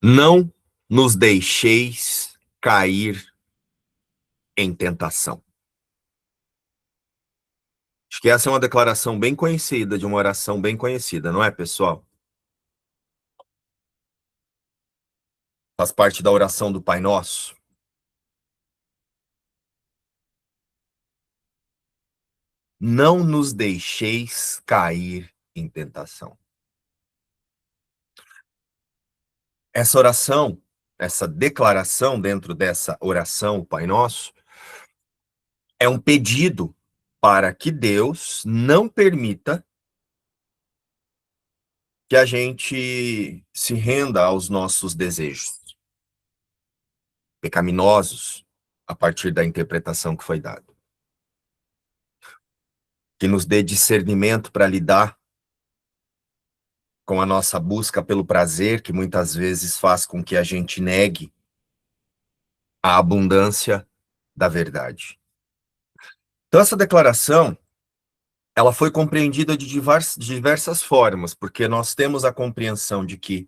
Não nos deixeis cair em tentação. Acho que essa é uma declaração bem conhecida, de uma oração bem conhecida, não é, pessoal? Faz parte da oração do Pai Nosso. Não nos deixeis cair em tentação. Essa oração, essa declaração dentro dessa oração, o Pai Nosso, é um pedido para que Deus não permita que a gente se renda aos nossos desejos pecaminosos a partir da interpretação que foi dada. Que nos dê discernimento para lidar com a nossa busca pelo prazer, que muitas vezes faz com que a gente negue a abundância da verdade. Então, essa declaração, ela foi compreendida de diversas formas, porque nós temos a compreensão de que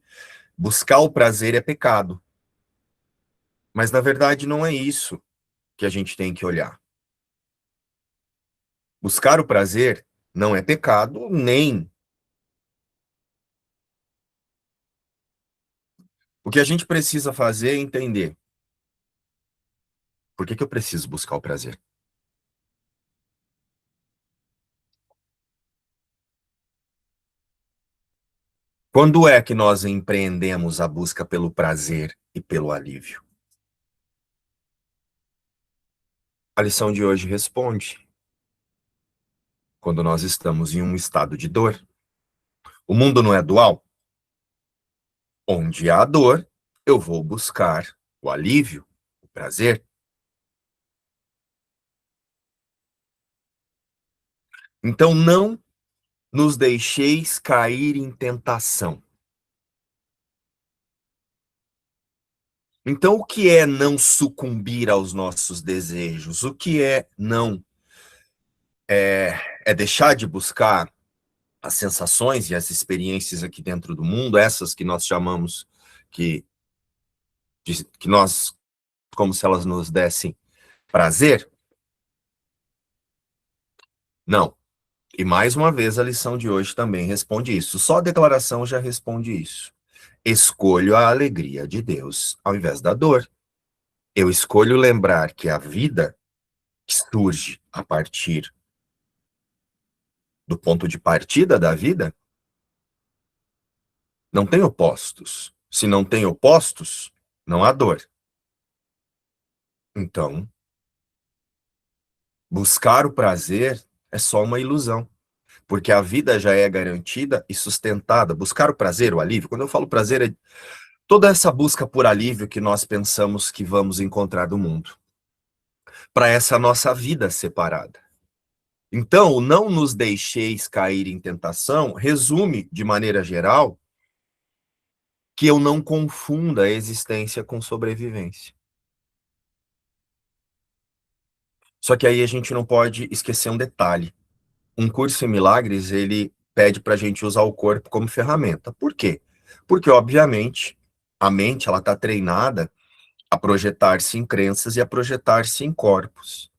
buscar o prazer é pecado. Mas, na verdade, não é isso que a gente tem que olhar. Buscar o prazer não é pecado, nem. O que a gente precisa fazer é entender por que eu preciso buscar o prazer. Quando é que nós empreendemos a busca pelo prazer e pelo alívio? A lição de hoje responde. Quando nós estamos em um estado de dor. O mundo não é dual? Onde há dor, eu vou buscar o alívio, o prazer. Então, não nos deixeis cair em tentação. Então, o que é não sucumbir aos nossos desejos? O que é não é deixar de buscar as sensações e as experiências aqui dentro do mundo, essas que nós chamamos que nós, como se elas nos dessem prazer? Não. E mais uma vez a lição de hoje também responde isso. Só a declaração já responde isso. Escolho a alegria de Deus ao invés da dor. Eu escolho lembrar que a vida surge a partir do ponto de partida da vida, não tem opostos. Se não tem opostos, não há dor. Então, buscar o prazer é só uma ilusão, porque a vida já é garantida e sustentada. Buscar o prazer, o alívio, quando eu falo prazer, é toda essa busca por alívio que nós pensamos que vamos encontrar no mundo, para essa nossa vida separada. Então, o não nos deixeis cair em tentação resume, de maneira geral, que eu não confunda a existência com sobrevivência. Só que aí a gente não pode esquecer um detalhe. Um curso em milagres, ele pede para a gente usar o corpo como ferramenta. Por quê? Porque, obviamente, a mente ela está treinada a projetar-se em crenças e a projetar-se em corpos.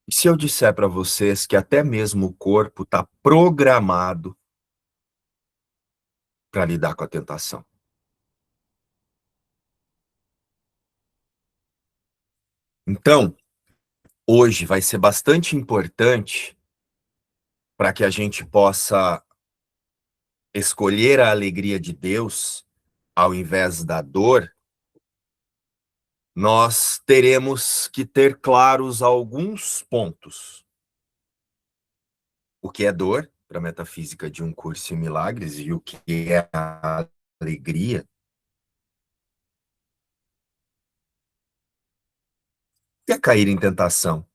E se eu disser para vocês que até mesmo o corpo está programado para lidar com a tentação? Então, hoje vai ser bastante importante para que a gente possa escolher a alegria de Deus ao invés da dor. Nós teremos que ter claros alguns pontos. O que é dor, para a metafísica de um curso em milagres, e o que é a alegria. O que é cair em tentação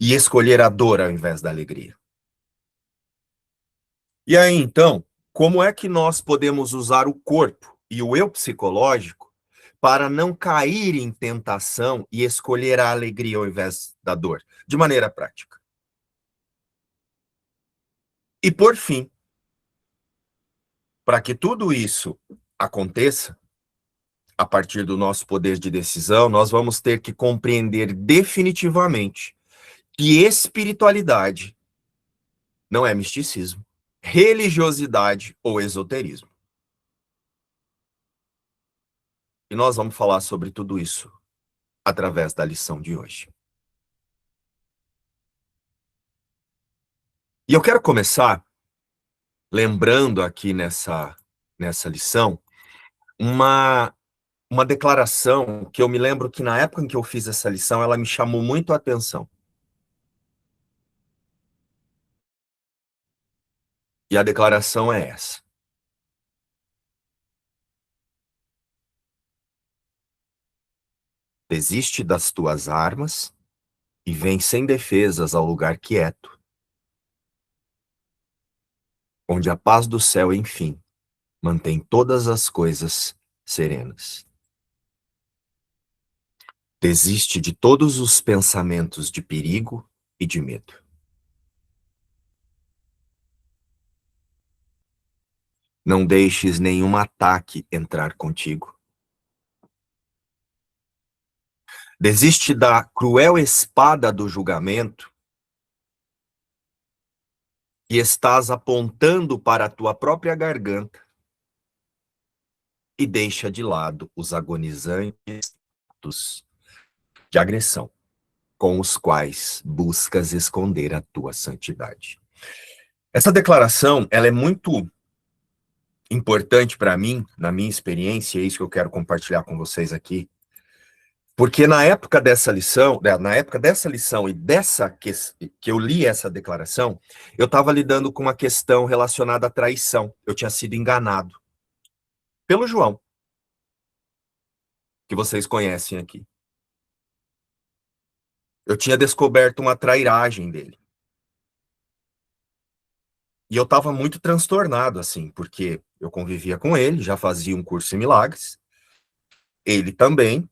e escolher a dor ao invés da alegria. E aí, então, como é que nós podemos usar o corpo e o eu psicológico para não cair em tentação e escolher a alegria ao invés da dor, de maneira prática? E por fim, para que tudo isso aconteça, a partir do nosso poder de decisão, nós vamos ter que compreender definitivamente que espiritualidade não é misticismo, religiosidade ou esoterismo. E nós vamos falar sobre tudo isso através da lição de hoje. E eu quero começar lembrando aqui nessa lição uma declaração que eu me lembro que na época em que eu fiz essa lição, ela me chamou muito a atenção. E a declaração é essa: desiste das tuas armas e vem sem defesas ao lugar quieto, onde a paz do céu, enfim, mantém todas as coisas serenas. Desiste de todos os pensamentos de perigo e de medo. Não deixes nenhum ataque entrar contigo. Desiste da cruel espada do julgamento que estás apontando para a tua própria garganta e deixa de lado os agonizantes atos de agressão com os quais buscas esconder a tua santidade. Essa declaração, ela é muito importante para mim, na minha experiência, é isso que eu quero compartilhar com vocês aqui, porque na época dessa lição e dessa que eu li essa declaração, eu estava lidando com uma questão relacionada à traição. Eu tinha sido enganado pelo João, que vocês conhecem aqui. Eu tinha descoberto uma trairagem dele. E eu estava muito transtornado, assim, porque eu convivia com ele, já fazia um curso em milagres, ele também.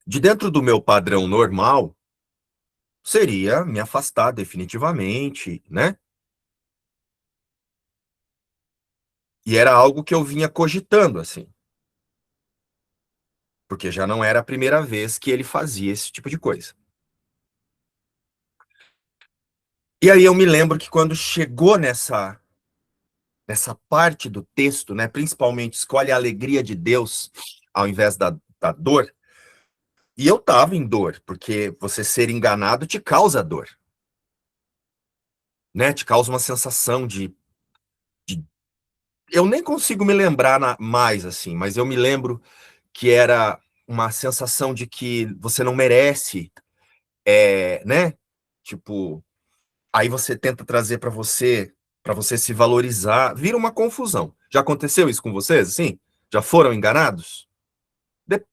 De dentro do meu padrão normal, seria me afastar definitivamente, né? E era algo que eu vinha cogitando, assim, porque já não era a primeira vez que ele fazia esse tipo de coisa. E aí eu me lembro que quando chegou nessa parte do texto, né, principalmente escolhe a alegria de Deus ao invés da dor, e eu estava em dor, porque você ser enganado te causa dor, né? Te causa uma sensação de... Eu nem consigo me lembrar mais, assim, mas eu me lembro que era uma sensação de que você não merece, né? Tipo, aí você tenta trazer para você se valorizar, vira uma confusão. Já aconteceu isso com vocês, assim? Já foram enganados?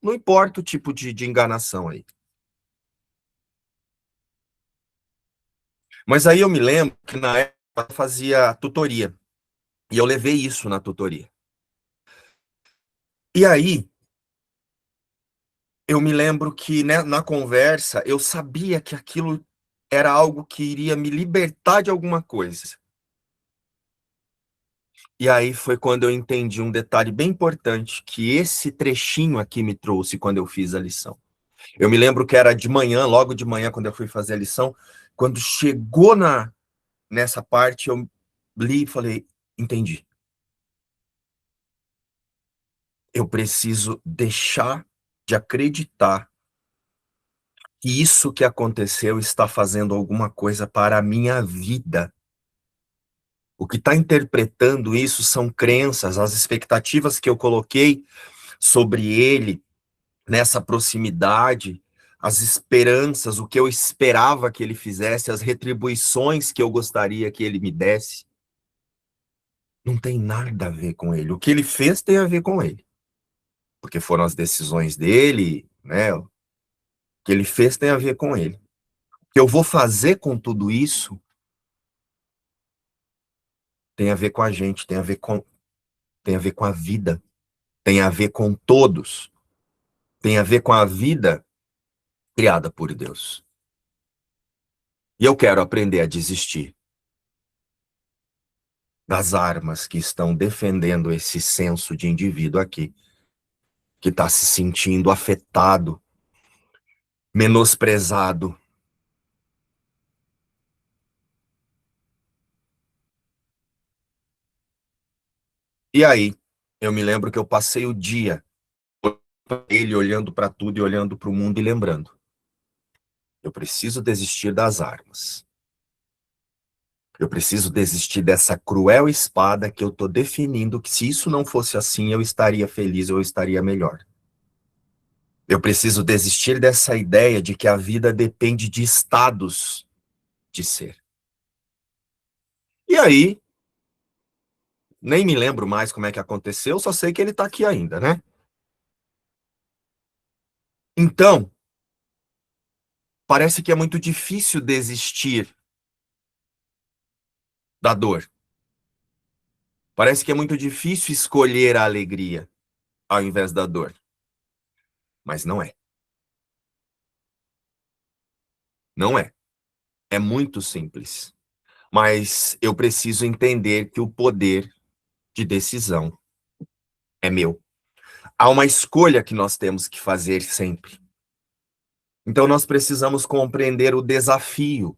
Não importa o tipo de enganação aí. Mas aí eu me lembro que na época eu fazia tutoria, e eu levei isso na tutoria. E aí, eu me lembro que, né, na conversa, eu sabia que aquilo era algo que iria me libertar de alguma coisa. E aí foi quando eu entendi um detalhe bem importante que esse trechinho aqui me trouxe quando eu fiz a lição. Eu me lembro que era de manhã, logo de manhã, quando eu fui fazer a lição, quando chegou nessa parte, eu li e falei, entendi. Eu preciso deixar de acreditar que isso que aconteceu está fazendo alguma coisa para a minha vida. O que está interpretando isso são crenças, as expectativas que eu coloquei sobre ele, nessa proximidade, as esperanças, o que eu esperava que ele fizesse, as retribuições que eu gostaria que ele me desse. Não tem nada a ver com ele. O que ele fez tem a ver com ele. Porque foram as decisões dele, né? O que ele fez tem a ver com ele. O que eu vou fazer com tudo isso tem a ver com a gente, tem a ver com a vida, tem a ver com todos, tem a ver com a vida criada por Deus. E eu quero aprender a desistir das armas que estão defendendo esse senso de indivíduo aqui, que está se sentindo afetado, menosprezado. E aí, eu me lembro que eu passei o dia ele olhando para tudo e olhando para o mundo e lembrando: eu preciso desistir das armas. Eu preciso desistir dessa cruel espada que eu estou definindo que, se isso não fosse assim, eu estaria feliz, eu estaria melhor. Eu preciso desistir dessa ideia de que a vida depende de estados de ser. E aí, nem me lembro mais como é que aconteceu, só sei que ele está aqui ainda, né? Então, parece que é muito difícil desistir da dor. Parece que é muito difícil escolher a alegria ao invés da dor. Mas não é. Não é. É muito simples. Mas eu preciso entender que o poder de decisão é meu. Há uma escolha que nós temos que fazer sempre. Então nós precisamos compreender o desafio.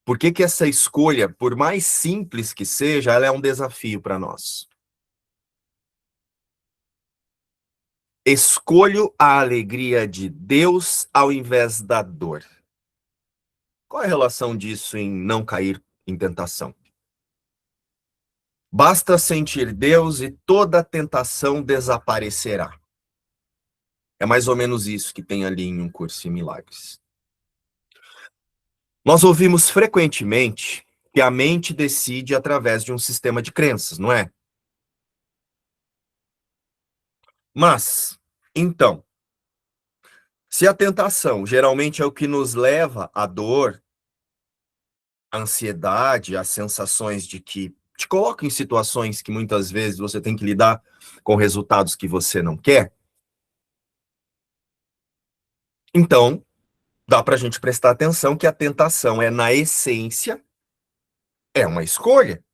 Por que que essa escolha, por mais simples que seja, ela é um desafio para nós? Escolho a alegria de Deus ao invés da dor. Qual é a relação disso em não cair em tentação? Basta sentir Deus e toda tentação desaparecerá. É mais ou menos isso que tem ali em Um Curso em Milagres. Nós ouvimos frequentemente que a mente decide através de um sistema de crenças, não é? Mas, então, se a tentação geralmente é o que nos leva à dor, à ansiedade, às sensações de que te coloca em situações que muitas vezes você tem que lidar com resultados que você não quer, então dá para a gente prestar atenção que a tentação é, na essência, é uma escolha.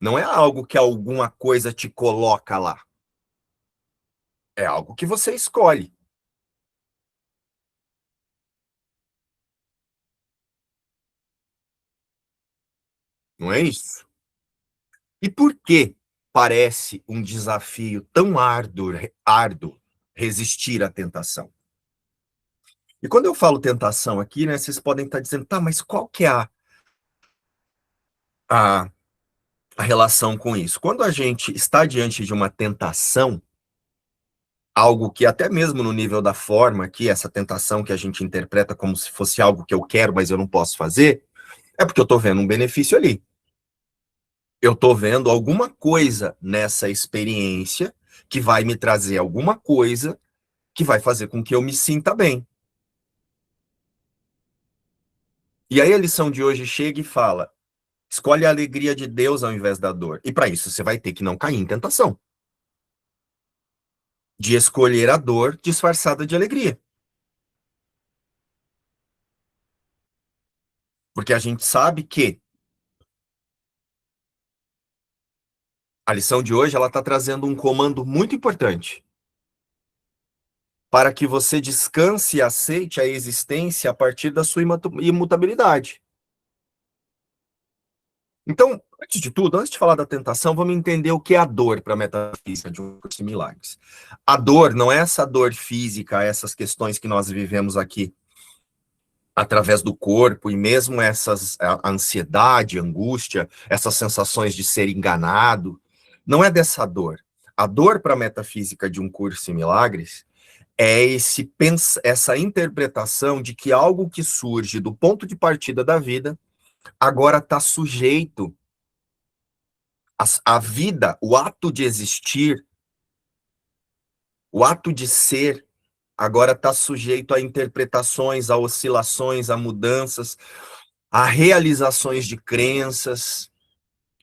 Não é algo que alguma coisa te coloca lá. É algo que você escolhe. Não é isso? E por que parece um desafio tão árduo resistir à tentação? E quando eu falo tentação aqui, né, vocês podem estar dizendo, tá, mas qual que é a, a relação com isso? Quando a gente está diante de uma tentação, algo que até mesmo no nível da forma aqui, essa tentação que a gente interpreta como se fosse algo que eu quero, mas eu não posso fazer, é porque eu estou vendo um benefício ali. Eu estou vendo alguma coisa nessa experiência que vai me trazer alguma coisa que vai fazer com que eu me sinta bem. E aí a lição de hoje chega e fala: escolhe a alegria de Deus ao invés da dor. E para isso você vai ter que não cair em tentação de escolher a dor disfarçada de alegria. Porque a gente sabe que a lição de hoje ela está trazendo um comando muito importante para que você descanse e aceite a existência a partir da sua imutabilidade. Então, antes de tudo, antes de falar da tentação, vamos entender o que é a dor para a metafísica de Um Curso de Milagres. A dor não é essa dor física, essas questões que nós vivemos aqui através do corpo, e mesmo essas a ansiedade, a angústia, essas sensações de ser enganado, não é dessa dor. A dor para a metafísica de Um Curso em Milagres é essa interpretação de que algo que surge do ponto de partida da vida agora está sujeito a vida, o ato de existir, o ato de ser, agora está sujeito a interpretações, a oscilações, a mudanças, a realizações de crenças,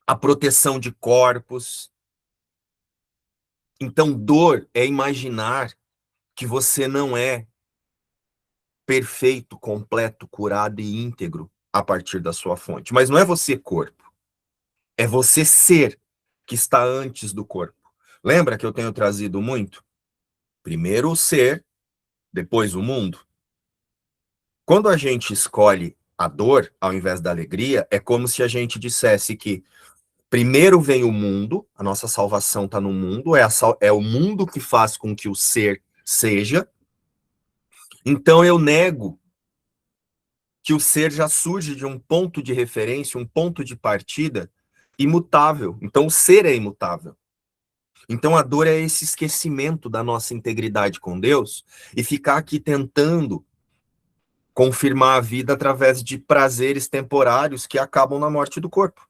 a proteção de corpos. Então, dor é imaginar que você não é perfeito, completo, curado e íntegro a partir da sua fonte. Mas não é você corpo. É você ser que está antes do corpo. Lembra que eu tenho trazido muito? Primeiro o ser, depois o mundo. Quando a gente escolhe a dor ao invés da alegria, é como se a gente dissesse que primeiro vem o mundo, a nossa salvação está no mundo, é o mundo que faz com que o ser seja. Então eu nego que o ser já surge de um ponto de referência, um ponto de partida imutável. Então o ser é imutável. Então a dor é esse esquecimento da nossa integridade com Deus e ficar aqui tentando confirmar a vida através de prazeres temporários que acabam na morte do corpo.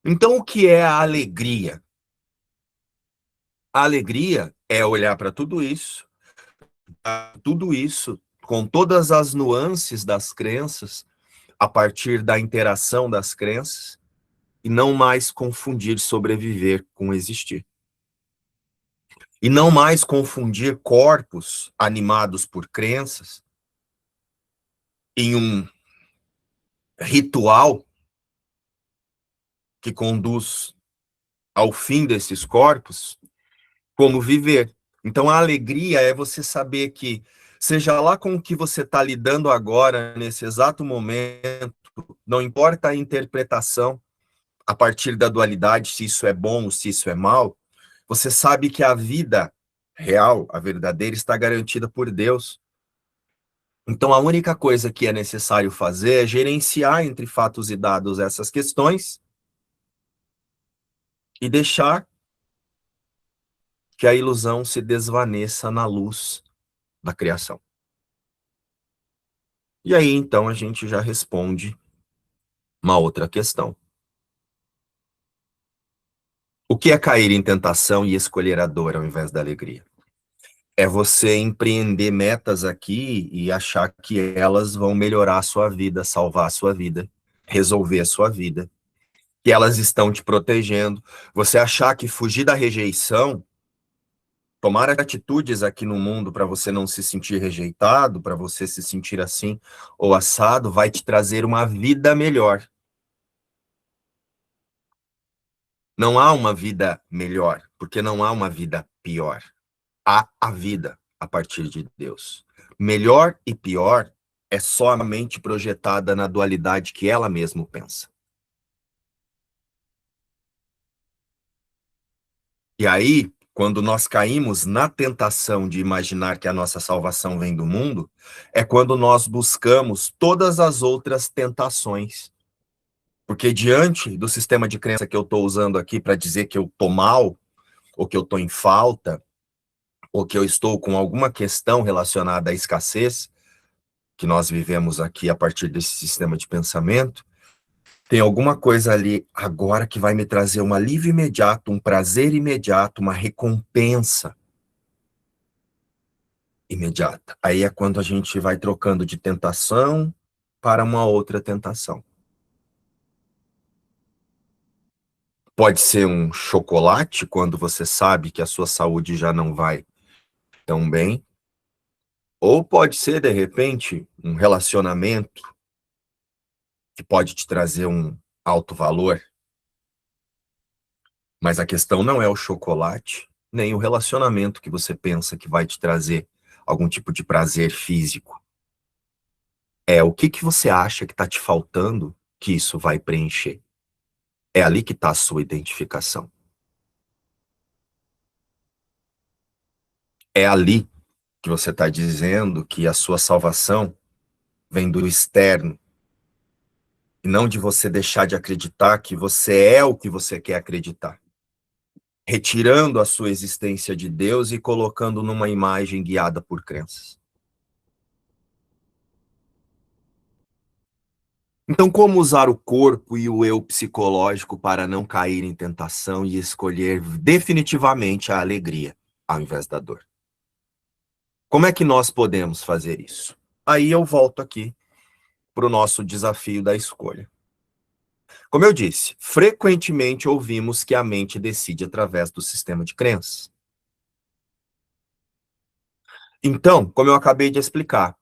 Então o que é a alegria? A alegria é olhar para tudo isso com todas as nuances das crenças, a partir da interação das crenças, e não mais confundir sobreviver com existir. E não mais confundir corpos animados por crenças em um ritual que conduz ao fim desses corpos, como viver. Então, a alegria é você saber que, seja lá com o que você está lidando agora, nesse exato momento, não importa a interpretação, a partir da dualidade, se isso é bom ou se isso é mal, você sabe que a vida real, a verdadeira, está garantida por Deus. Então, a única coisa que é necessário fazer é gerenciar entre fatos e dados essas questões e deixar que a ilusão se desvaneça na luz da criação. E aí, então, a gente já responde uma outra questão. O que é cair em tentação e escolher a dor ao invés da alegria? É você empreender metas aqui e achar que elas vão melhorar a sua vida, salvar a sua vida, resolver a sua vida, que elas estão te protegendo. Você achar que fugir da rejeição, tomar atitudes aqui no mundo para você não se sentir rejeitado, para você se sentir assim ou assado, vai te trazer uma vida melhor. Não há uma vida melhor, porque não há uma vida pior. Há a vida a partir de Deus. Melhor e pior é só a mente projetada na dualidade que ela mesma pensa. E aí, quando nós caímos na tentação de imaginar que a nossa salvação vem do mundo, é quando nós buscamos todas as outras tentações. Porque diante do sistema de crença que eu estou usando aqui para dizer que eu estou mal, ou que eu estou em falta, ou que eu estou com alguma questão relacionada à escassez, que nós vivemos aqui a partir desse sistema de pensamento, tem alguma coisa ali agora que vai me trazer um alívio imediato, um prazer imediato, uma recompensa imediata. Aí é quando a gente vai trocando de tentação para uma outra tentação. Pode ser um chocolate, quando você sabe que a sua saúde já não vai tão bem, ou pode ser, de repente, um relacionamento que pode te trazer um alto valor. Mas a questão não é o chocolate, nem o relacionamento que você pensa que vai te trazer algum tipo de prazer físico. É o que você acha que está te faltando que isso vai preencher. É ali que está a sua identificação. É ali que você está dizendo que a sua salvação vem do externo, e não de você deixar de acreditar que você é o que você quer acreditar. Retirando a sua existência de Deus e colocando numa imagem guiada por crenças. Então, como usar o corpo e o eu psicológico para não cair em tentação e escolher definitivamente a alegria ao invés da dor? Como é que nós podemos fazer isso? Aí eu volto aqui para o nosso desafio da escolha. Como eu disse, frequentemente ouvimos que a mente decide através do sistema de crenças. Então, como eu acabei de explicar,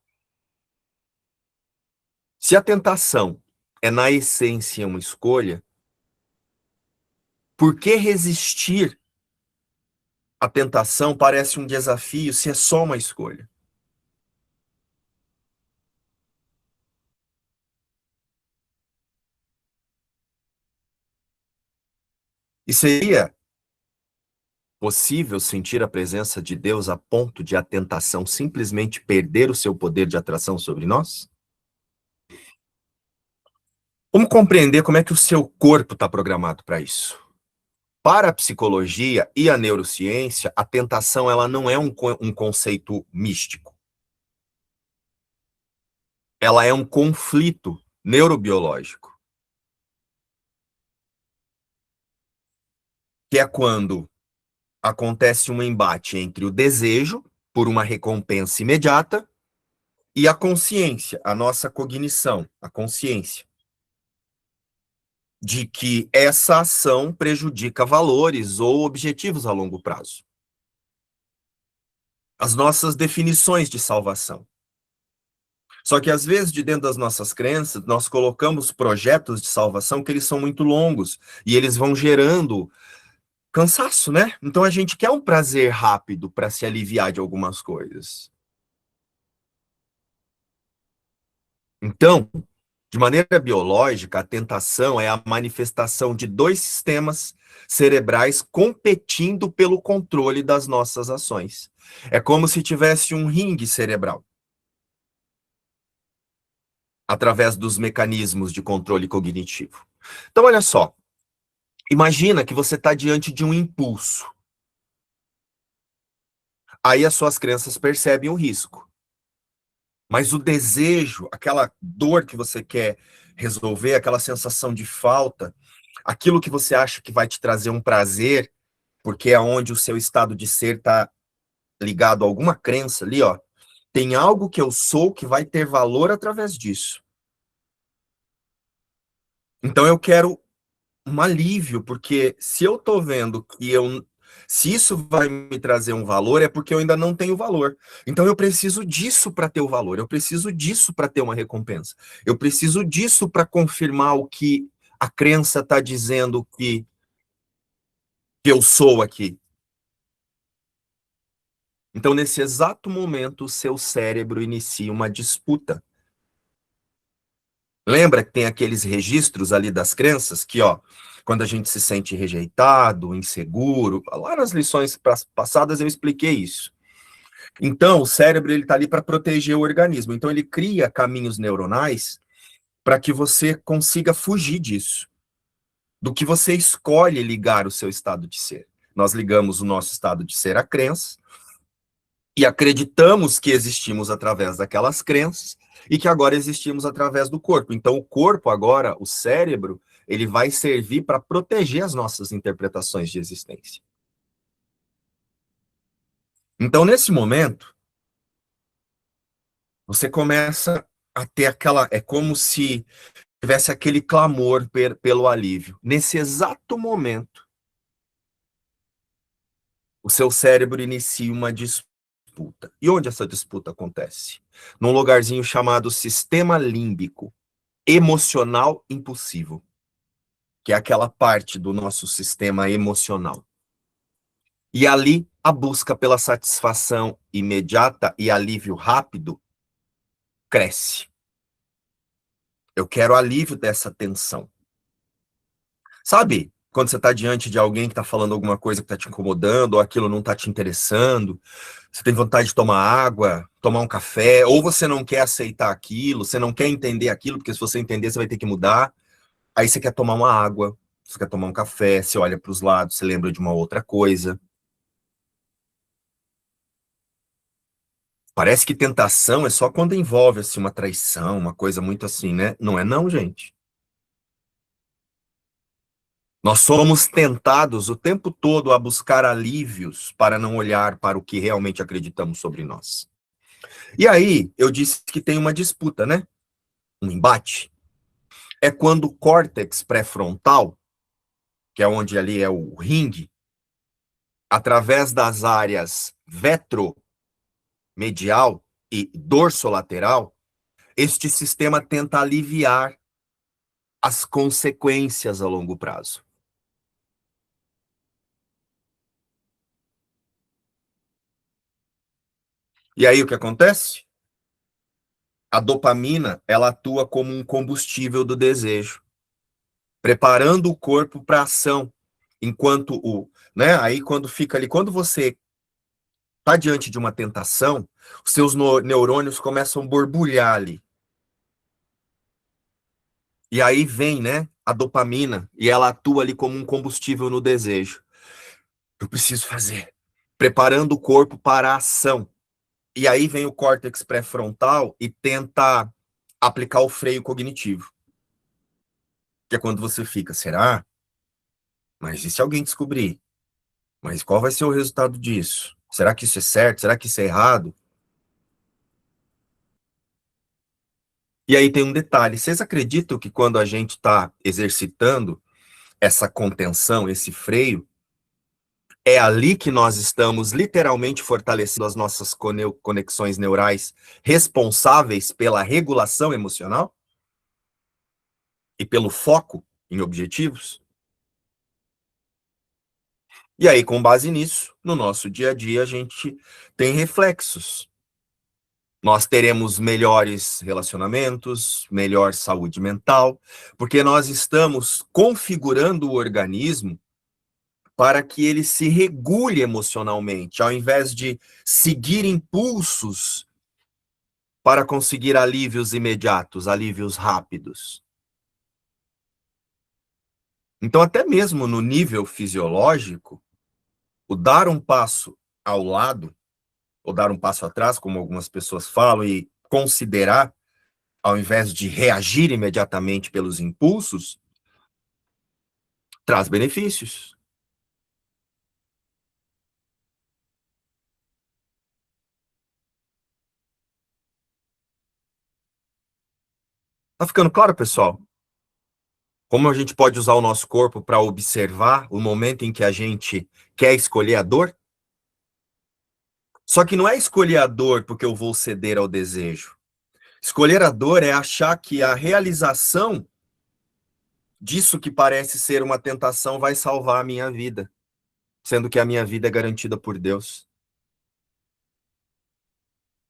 Se a tentação é, na essência, uma escolha, por que resistir à tentação parece um desafio se é só uma escolha? E seria possível sentir a presença de Deus a ponto de a tentação simplesmente perder o seu poder de atração sobre nós? Vamos compreender como é que o seu corpo está programado para isso. Para a psicologia e a neurociência, a tentação ela não é um conceito místico. Ela é um conflito neurobiológico, que é quando acontece um embate entre o desejo por uma recompensa imediata e a consciência, a nossa cognição, a consciência, de que essa ação prejudica valores ou objetivos a longo prazo. As nossas definições de salvação. Só que às vezes, de dentro das nossas crenças, nós colocamos projetos de salvação que eles são muito longos e eles vão gerando cansaço, né? Então a gente quer um prazer rápido para se aliviar de algumas coisas. Então, de maneira biológica, a tentação é a manifestação de dois sistemas cerebrais competindo pelo controle das nossas ações. É como se tivesse um ringue cerebral, através dos mecanismos de controle cognitivo. Então, olha só, imagina que você está diante de um impulso. Aí as suas crenças percebem o risco. Mas o desejo, aquela dor que você quer resolver, aquela sensação de falta, aquilo que você acha que vai te trazer um prazer, porque é onde o seu estado de ser está ligado a alguma crença ali, ó. Tem algo que eu sou que vai ter valor através disso. Então eu quero um alívio, porque se eu tô vendo que se isso vai me trazer um valor, é porque eu ainda não tenho valor. Então eu preciso disso para ter o valor, eu preciso disso para ter uma recompensa. Eu preciso disso para confirmar o que a crença está dizendo que eu sou aqui. Então, nesse exato momento, o seu cérebro inicia uma disputa. Lembra que tem aqueles registros ali das crenças que, ó, quando a gente se sente rejeitado, inseguro, lá nas lições passadas eu expliquei isso. Então, o cérebro ele tá ali para proteger o organismo. Então, ele cria caminhos neuronais para que você consiga fugir disso, do que você escolhe ligar o seu estado de ser. Nós ligamos o nosso estado de ser à crença e acreditamos que existimos através daquelas crenças e que agora existimos através do corpo. Então, o corpo agora, o cérebro, ele vai servir para proteger as nossas interpretações de existência. Então, nesse momento, você começa a ter aquela... É como se tivesse aquele clamor pelo alívio. Nesse exato momento, o seu cérebro inicia uma disputa. E onde essa disputa acontece? Num lugarzinho chamado sistema límbico emocional impulsivo, que é aquela parte do nosso sistema emocional. E ali, a busca pela satisfação imediata e alívio rápido cresce. Eu quero alívio dessa tensão. Sabe, quando você está diante de alguém que está falando alguma coisa que está te incomodando, ou aquilo não está te interessando, você tem vontade de tomar água, tomar um café, ou você não quer aceitar aquilo, você não quer entender aquilo, porque se você entender, você vai ter que mudar. Aí você quer tomar uma água, você quer tomar um café, você olha para os lados, você lembra de uma outra coisa. Parece que tentação é só quando envolve assim, uma traição, uma coisa muito assim, né? Não é não, gente. Nós somos tentados o tempo todo a buscar alívios para não olhar para o que realmente acreditamos sobre nós. E aí, eu disse que tem uma disputa, né? Um embate. É quando o córtex pré-frontal, que é onde ali é o ringue, através das áreas vetromedial e dorsolateral, este sistema tenta aliviar as consequências a longo prazo. E aí o que acontece? A dopamina, ela atua como um combustível do desejo, preparando o corpo para ação, enquanto né? Aí quando fica ali, quando você está diante de uma tentação, os seus neurônios começam a borbulhar ali. E aí vem, né, a dopamina, e ela atua ali como um combustível no desejo. Eu preciso fazer, preparando o corpo para a ação. E aí vem o córtex pré-frontal e tenta aplicar o freio cognitivo, que é quando você fica, será? Mas e se alguém descobrir? Mas qual vai ser o resultado disso? Será que isso é certo? Será que isso é errado? E aí tem um detalhe, vocês acreditam que quando a gente está exercitando essa contenção, esse freio, é ali que nós estamos literalmente fortalecendo as nossas conexões neurais responsáveis pela regulação emocional e pelo foco em objetivos? E aí, com base nisso, no nosso dia a dia, a gente tem reflexos. Nós teremos melhores relacionamentos, melhor saúde mental, porque nós estamos configurando o organismo para que ele se regule emocionalmente, ao invés de seguir impulsos para conseguir alívios imediatos, alívios rápidos. Então, até mesmo no nível fisiológico, o dar um passo ao lado, ou dar um passo atrás, como algumas pessoas falam, e considerar, ao invés de reagir imediatamente pelos impulsos, traz benefícios. Tá ficando claro, pessoal? Como a gente pode usar o nosso corpo para observar o momento em que a gente quer escolher a dor? Só que não é escolher a dor porque eu vou ceder ao desejo. Escolher a dor é achar que a realização disso que parece ser uma tentação vai salvar a minha vida, sendo que a minha vida é garantida por Deus.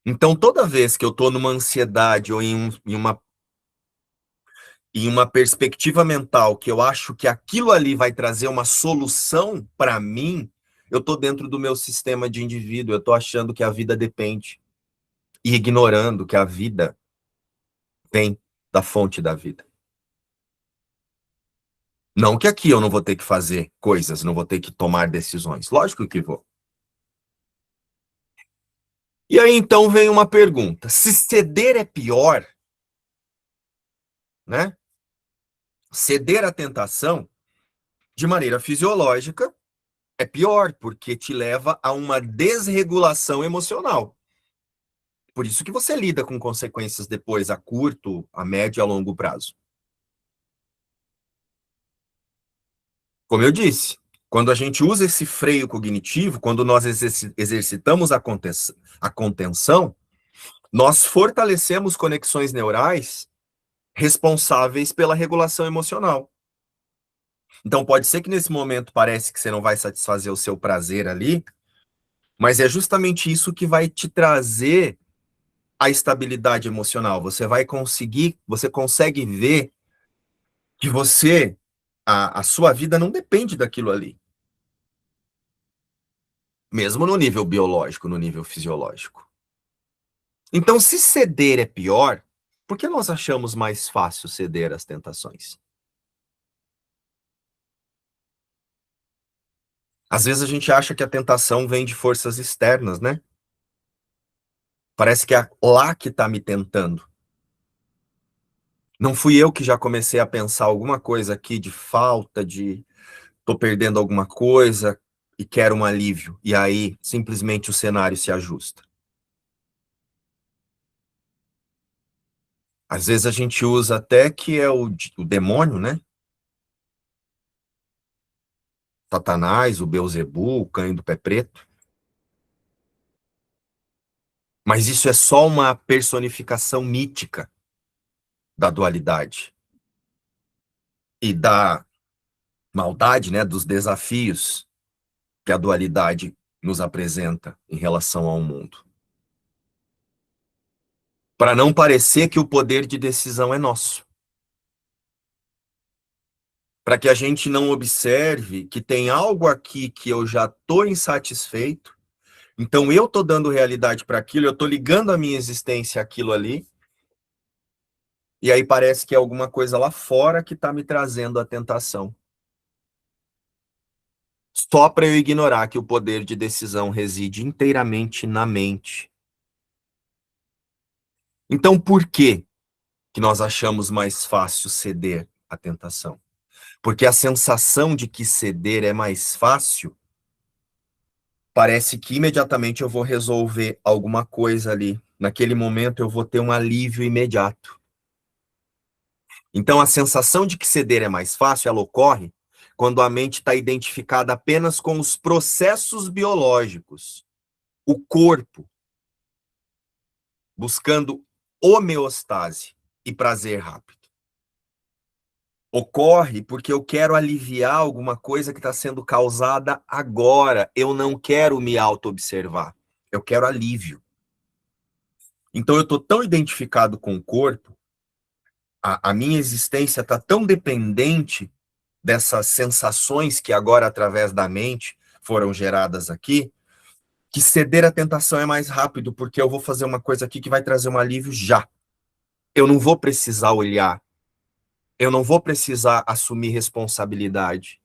Então, toda vez que eu estou numa ansiedade ou em uma perspectiva mental que eu acho que aquilo ali vai trazer uma solução para mim, eu estou dentro do meu sistema de indivíduo, eu estou achando que a vida depende e ignorando que a vida vem da fonte da vida. Não que aqui eu não vou ter que fazer coisas, não vou ter que tomar decisões. Lógico que vou. E aí então vem uma pergunta: se ceder é pior, né? Ceder à tentação de maneira fisiológica é pior, porque te leva a uma desregulação emocional. Por isso que você lida com consequências depois a curto, a médio e a longo prazo. Como eu disse, quando a gente usa esse freio cognitivo, quando nós exercitamos a contenção, nós fortalecemos conexões neurais responsáveis pela regulação emocional. Então pode ser que nesse momento parece que você não vai satisfazer o seu prazer ali, mas é justamente isso que vai te trazer a estabilidade emocional. Você consegue ver que a sua vida não depende daquilo ali. Mesmo no nível biológico, no nível fisiológico. Então, se ceder é pior, por que nós achamos mais fácil ceder às tentações? Às vezes a gente acha que a tentação vem de forças externas, né? Parece que é lá que está me tentando. Não fui eu que já comecei a pensar alguma coisa aqui de falta, de tô perdendo alguma coisa e quero um alívio. E aí, simplesmente o cenário se ajusta. Às vezes a gente usa até que é o demônio, né? Satanás, o Beelzebub, o cão do pé preto. Mas isso é só uma personificação mítica. da dualidade e da maldade, né, dos desafios que a dualidade nos apresenta em relação ao mundo. Para não parecer que o poder de decisão é nosso. Para que a gente não observe que tem algo aqui que eu já estou insatisfeito, então eu estou dando realidade para aquilo, eu estou ligando a minha existência àquilo ali, e aí parece que é alguma coisa lá fora que está me trazendo a tentação. Só para eu ignorar que o poder de decisão reside inteiramente na mente. Então, por que nós achamos mais fácil ceder à tentação? Porque a sensação de que ceder é mais fácil, parece que imediatamente eu vou resolver alguma coisa ali. Naquele momento eu vou ter um alívio imediato. Então, a sensação de que ceder é mais fácil, ela ocorre quando a mente está identificada apenas com os processos biológicos, o corpo, buscando homeostase e prazer rápido. Ocorre porque eu quero aliviar alguma coisa que está sendo causada agora. Eu não quero me auto-observar. Eu quero alívio. Então, eu estou tão identificado com o corpo, a minha existência está tão dependente dessas sensações que agora, através da mente, foram geradas aqui, que ceder à tentação é mais rápido, porque eu vou fazer uma coisa aqui que vai trazer um alívio já. Eu não vou precisar olhar, eu não vou precisar assumir responsabilidade.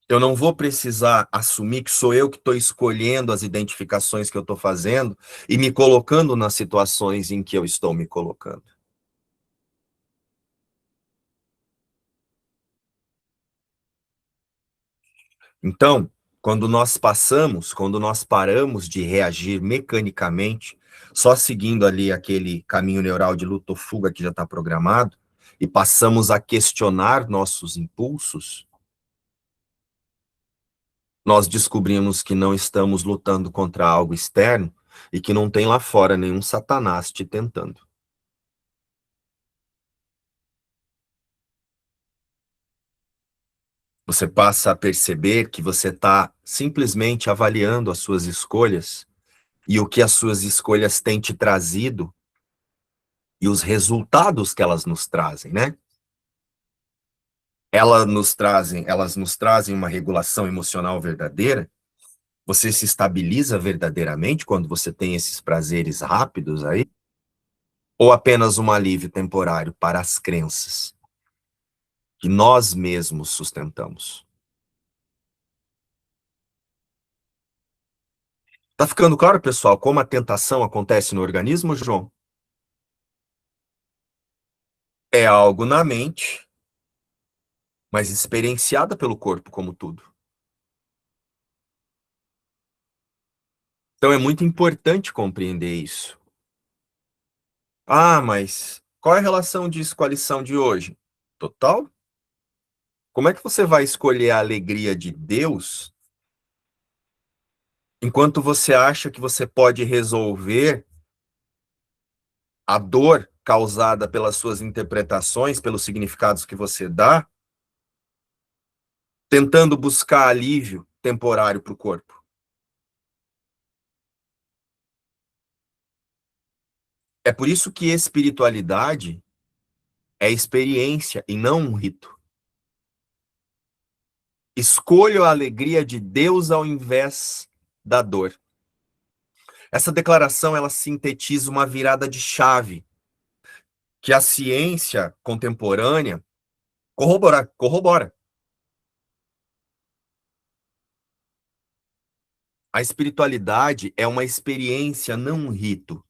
Eu não vou precisar assumir que sou eu que estou escolhendo as identificações que eu estou fazendo e me colocando nas situações em que eu estou me colocando. Então, quando nós paramos de reagir mecanicamente, só seguindo ali aquele caminho neural de luta ou fuga que já está programado, e passamos a questionar nossos impulsos, nós descobrimos que não estamos lutando contra algo externo e que não tem lá fora nenhum Satanás te tentando. Você passa a perceber que você está simplesmente avaliando as suas escolhas e o que as suas escolhas têm te trazido e os resultados que elas nos trazem, né? Elas nos trazem uma regulação emocional verdadeira. Você se estabiliza verdadeiramente quando você tem esses prazeres rápidos aí? Ou apenas um alívio temporário para as crenças que nós mesmos sustentamos? Tá ficando claro, pessoal, como a tentação acontece no organismo, João? É algo na mente, mas experienciada pelo corpo como tudo. Então é muito importante compreender isso. Ah, mas qual é a relação disso com a lição de hoje? Total? Como é que você vai escolher a alegria de Deus enquanto você acha que você pode resolver a dor causada pelas suas interpretações, pelos significados que você dá, tentando buscar alívio temporário para o corpo? É por isso que espiritualidade é experiência e não um rito. Escolho a alegria de Deus ao invés da dor. Essa declaração, ela sintetiza uma virada de chave que a ciência contemporânea corrobora. A espiritualidade é uma experiência, não um rito.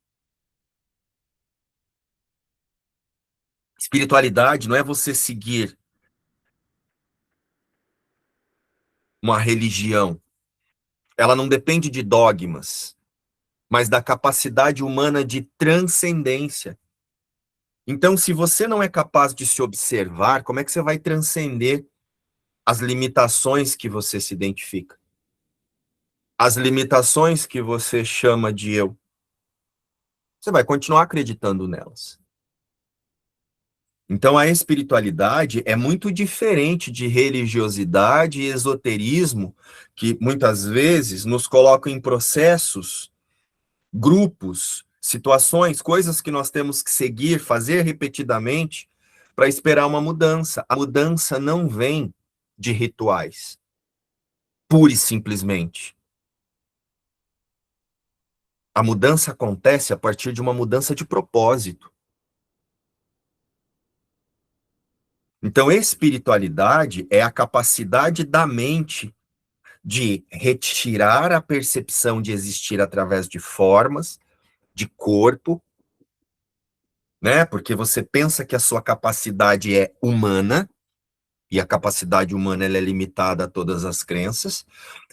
Espiritualidade não é você seguir uma religião. Ela não depende de dogmas, mas da capacidade humana de transcendência. Então, se você não é capaz de se observar, como é que você vai transcender as limitações que você se identifica? As limitações que você chama de eu? você vai continuar acreditando nelas. Então, a espiritualidade é muito diferente de religiosidade e esoterismo, que muitas vezes nos colocam em processos, grupos, situações, coisas que nós temos que seguir, fazer repetidamente para esperar uma mudança. A mudança não vem de rituais, pura e simplesmente. A mudança acontece a partir de uma mudança de propósito. Então, espiritualidade é a capacidade da mente de retirar a percepção de existir através de formas, de corpo, né? Porque você pensa que a sua capacidade é humana, e a capacidade humana ela é limitada a todas as crenças.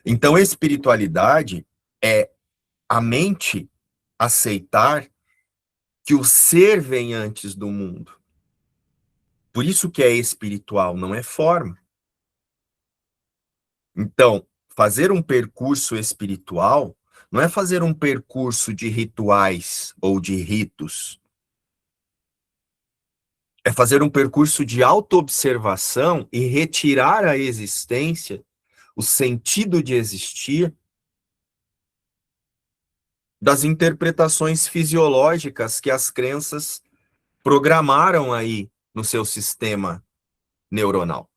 Então, espiritualidade é a mente aceitar que o ser vem antes do mundo. Por isso que é espiritual, não é forma. Então, fazer um percurso espiritual não é fazer um percurso de rituais ou de ritos. É fazer um percurso de autoobservação e retirar a existência, o sentido de existir, das interpretações fisiológicas que as crenças programaram aí no seu sistema neuronal.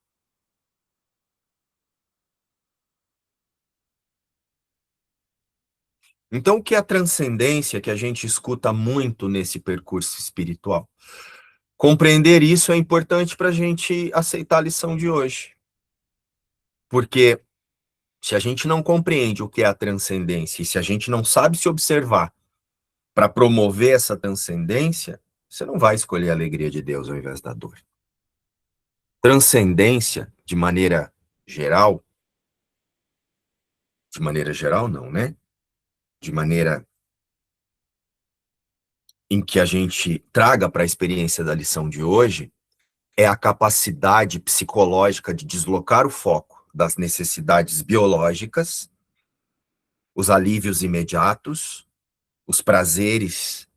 Então, o que é a transcendência que a gente escuta muito nesse percurso espiritual? Compreender isso é importante para a gente aceitar a lição de hoje. Porque se a gente não compreende o que é a transcendência e se a gente não sabe se observar para promover essa transcendência, você não vai escolher a alegria de Deus ao invés da dor. Transcendência, de maneira geral não, né? De maneira em que a gente traga para a experiência da lição de hoje, é a capacidade psicológica de deslocar o foco das necessidades biológicas, os alívios imediatos, os prazeres,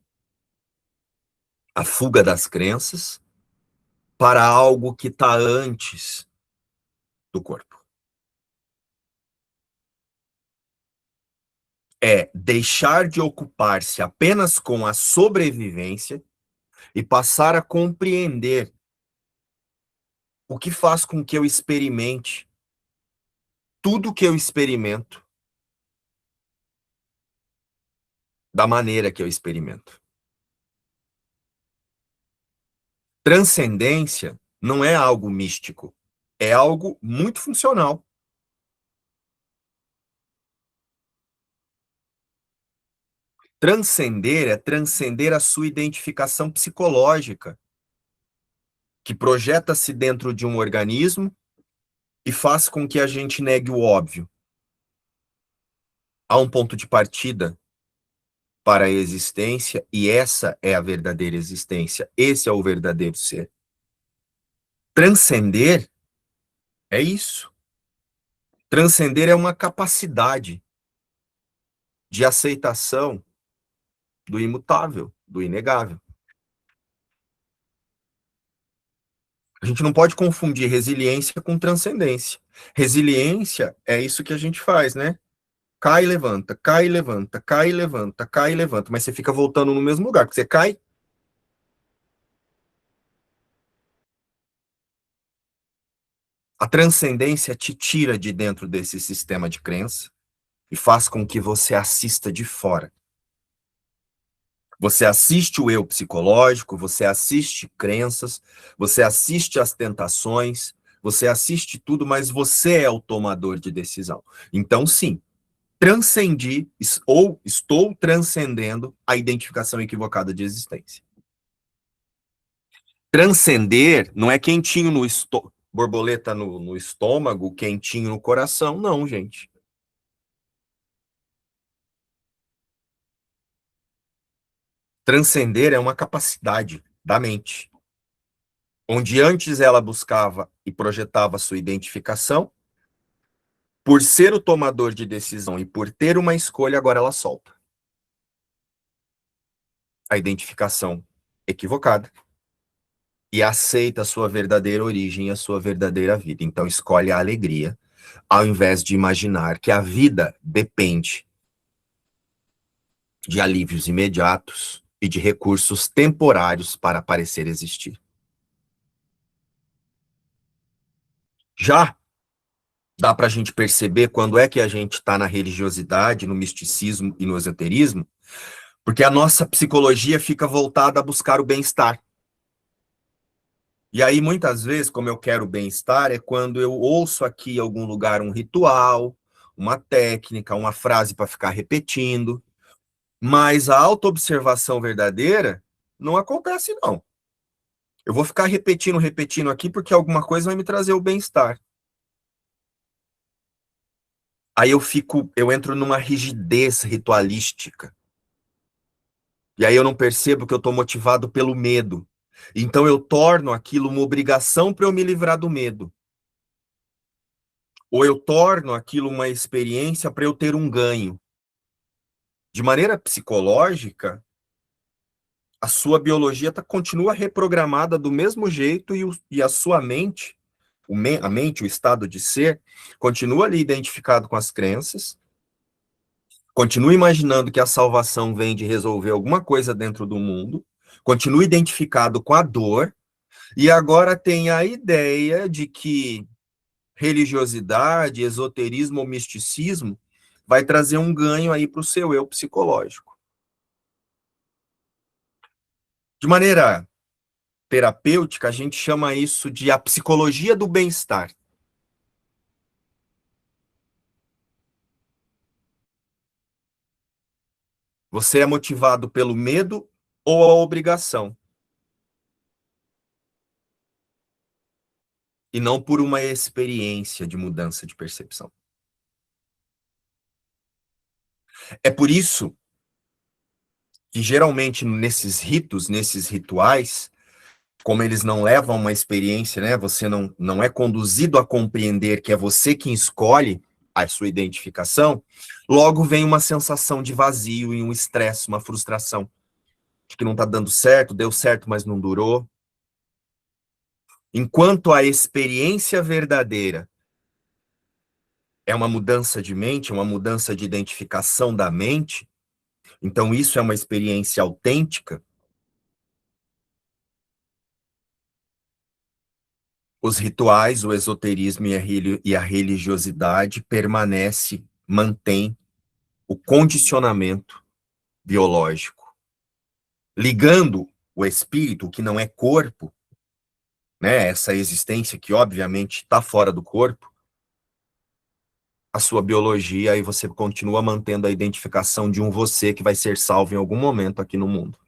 a fuga das crenças, para algo que está antes do corpo. É deixar de ocupar-se apenas com a sobrevivência e passar a compreender o que faz com que eu experimente tudo que eu experimento da maneira que eu experimento. Transcendência não é algo místico, é algo muito funcional. Transcender é transcender a sua identificação psicológica, que projeta-se dentro de um organismo e faz com que a gente negue o óbvio. Há um ponto de partida para a existência e essa é a verdadeira existência. Esse é o verdadeiro ser. Transcender é isso. Transcender é uma capacidade de aceitação do imutável, do inegável. A gente não pode confundir resiliência com transcendência. Resiliência é isso que a gente faz, né? Cai e levanta, cai e levanta, cai e levanta, cai e levanta, mas você fica voltando no mesmo lugar, porque você cai. A transcendência te tira de dentro desse sistema de crença e faz com que você assista de fora. Você assiste o eu psicológico, você assiste crenças, você assiste as tentações, você assiste tudo, mas você é o tomador de decisão. Então, sim, transcendi ou estou transcendendo a identificação equivocada de existência. Transcender não é quentinho no estômago, borboleta no estômago, quentinho no coração, não, gente. Transcender é uma capacidade da mente, onde antes ela buscava e projetava sua identificação, por ser o tomador de decisão e por ter uma escolha, agora ela solta. a identificação equivocada e aceita a sua verdadeira origem e a sua verdadeira vida. Então escolhe a alegria, ao invés de imaginar que a vida depende de alívios imediatos e de recursos temporários para parecer existir. Já dá para a gente perceber quando é que a gente está na religiosidade, no misticismo e no esoterismo, porque a nossa psicologia fica voltada a buscar o bem-estar. E aí, muitas vezes, como eu quero bem-estar, é quando eu ouço aqui em algum lugar um ritual, uma técnica, uma frase para ficar repetindo, mas a autoobservação verdadeira não acontece, não. Eu vou ficar repetindo aqui porque alguma coisa vai me trazer o bem-estar. Aí eu entro numa rigidez ritualística. E aí eu não percebo que eu estou motivado pelo medo. Então eu torno aquilo uma obrigação para eu me livrar do medo. Ou eu torno aquilo uma experiência para eu ter um ganho. De maneira psicológica, a sua biologia continua reprogramada do mesmo jeito e a sua mente, a mente, o estado de ser, continua ali identificado com as crenças, continua imaginando que a salvação vem de resolver alguma coisa dentro do mundo, continua identificado com a dor, e agora tem a ideia de que religiosidade, esoterismo ou misticismo vai trazer um ganho aí para o seu eu psicológico. De maneira terapêutica, a gente chama isso de a psicologia do bem-estar. Você é motivado pelo medo ou a obrigação, e não por uma experiência de mudança de percepção. É por isso que geralmente nesses ritos, nesses rituais, como eles não levam uma experiência, né? Você não é conduzido a compreender que é você quem escolhe a sua identificação, logo vem uma sensação de vazio e um estresse, uma frustração, de que não está dando certo, deu certo, mas não durou. Enquanto a experiência verdadeira é uma mudança de mente, uma mudança de identificação da mente, então isso é uma experiência autêntica, os rituais, o esoterismo e a religiosidade mantém o condicionamento biológico, ligando o espírito, que não é corpo, né, essa existência que obviamente está fora do corpo, a sua biologia, e você continua mantendo a identificação de um você que vai ser salvo em algum momento aqui no mundo.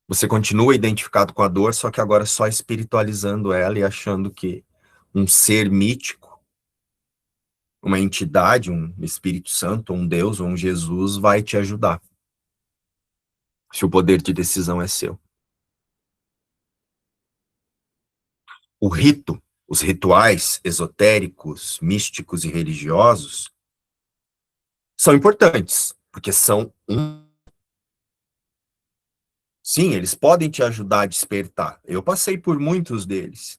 Você continua identificado com a dor, só que agora só espiritualizando ela e achando que um ser mítico, uma entidade, um Espírito Santo, um Deus ou um Jesus vai te ajudar. Se o poder de decisão é seu. O rito, os rituais esotéricos, místicos e religiosos são importantes, porque sim, eles podem te ajudar a despertar. Eu passei por muitos deles.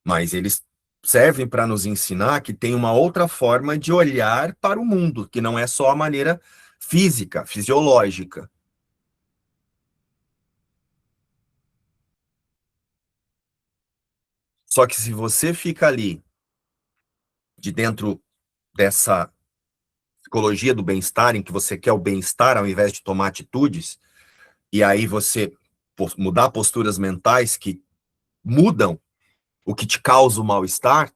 Mas eles servem para nos ensinar que tem uma outra forma de olhar para o mundo, que não é só a maneira física, fisiológica. Só que se você fica ali, de dentro dessa psicologia do bem-estar, em que você quer o bem-estar ao invés de tomar atitudes, e aí você mudar posturas mentais que mudam o que te causa o mal-estar,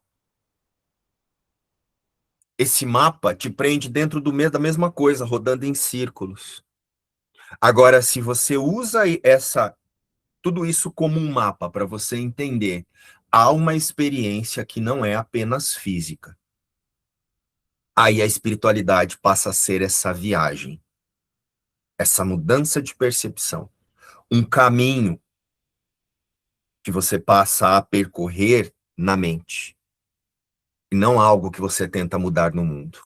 esse mapa te prende dentro da mesma coisa, rodando em círculos. Agora, se você usa tudo isso como um mapa para você entender, há uma experiência que não é apenas física. Aí a espiritualidade passa a ser essa viagem, essa mudança de percepção, um caminho que você passa a percorrer na mente, e não algo que você tenta mudar no mundo.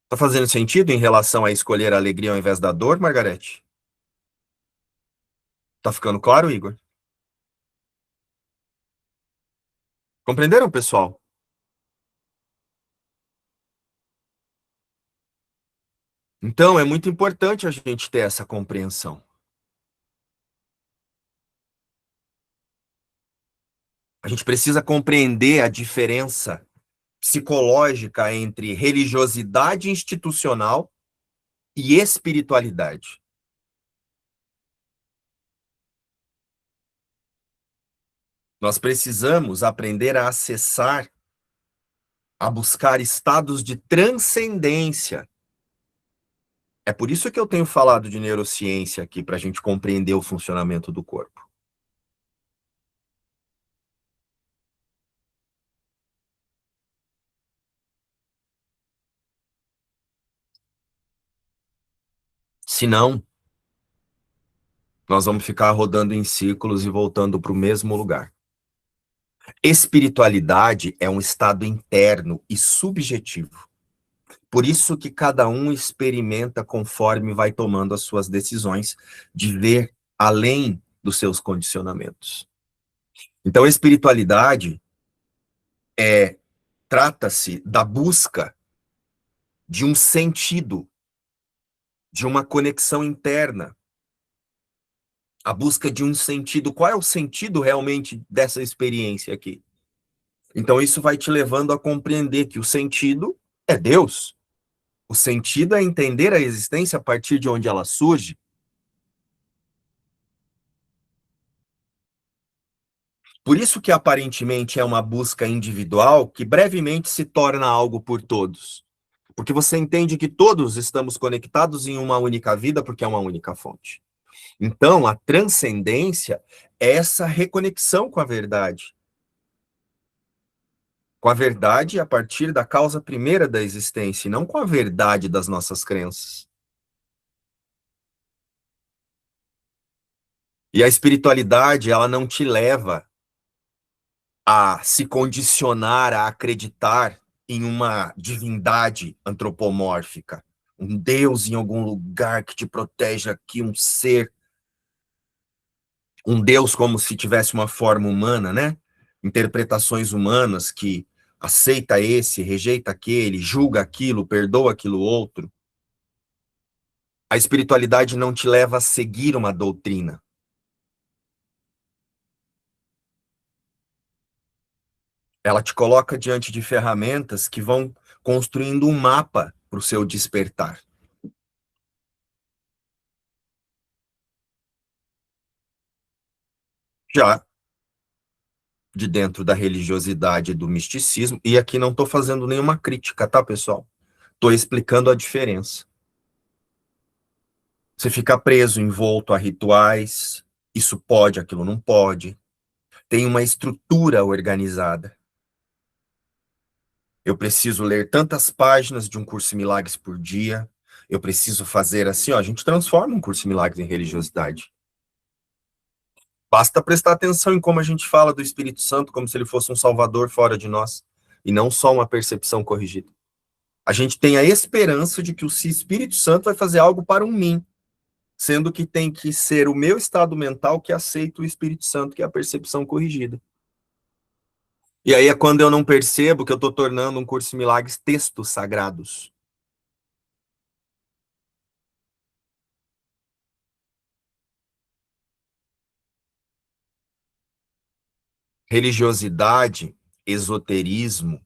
Tá fazendo sentido em relação a escolher a alegria ao invés da dor, Margarete? Tá ficando claro, Igor? Compreenderam, pessoal? Então, é muito importante a gente ter essa compreensão. A gente precisa compreender a diferença psicológica entre religiosidade institucional e espiritualidade. Nós precisamos aprender a acessar, a buscar estados de transcendência. É por isso que eu tenho falado de neurociência aqui, para a gente compreender o funcionamento do corpo. Senão, nós vamos ficar rodando em círculos e voltando para o mesmo lugar. Espiritualidade é um estado interno e subjetivo. Por isso que cada um experimenta conforme vai tomando as suas decisões de ver além dos seus condicionamentos. Então, espiritualidade trata-se da busca de um sentido, de uma conexão interna, a busca de um sentido. Qual é o sentido realmente dessa experiência aqui? Então, isso vai te levando a compreender que o sentido é Deus. O sentido é entender a existência a partir de onde ela surge. Por isso que aparentemente é uma busca individual que brevemente se torna algo por todos. Porque você entende que todos estamos conectados em uma única vida, porque é uma única fonte. Então, a transcendência é essa reconexão com a verdade. Com a verdade a partir da causa primeira da existência, e não com a verdade das nossas crenças. E a espiritualidade, ela não te leva a se condicionar a acreditar em uma divindade antropomórfica, um Deus em algum lugar que te protege aqui, um ser, um Deus como se tivesse uma forma humana, né? Interpretações humanas que aceita esse, rejeita aquele, julga aquilo, perdoa aquilo outro. A espiritualidade não te leva a seguir uma doutrina. Ela te coloca diante de ferramentas que vão construindo um mapa para o seu despertar. Já de dentro da religiosidade e do misticismo, e aqui não estou fazendo nenhuma crítica, tá, pessoal? Estou explicando a diferença. Você fica preso, envolto a rituais, isso pode, aquilo não pode. Tem uma estrutura organizada. Eu preciso ler tantas páginas de um curso em milagres por dia. Eu preciso fazer assim, ó, a gente transforma um curso em milagres em religiosidade. Basta prestar atenção em como a gente fala do Espírito Santo como se ele fosse um salvador fora de nós, e não só uma percepção corrigida. A gente tem a esperança de que o Espírito Santo vai fazer algo para um mim, sendo que tem que ser o meu estado mental que aceita o Espírito Santo, que é a percepção corrigida. E aí é quando eu não percebo que eu estou tornando um curso de milagres textos sagrados. Religiosidade, esoterismo,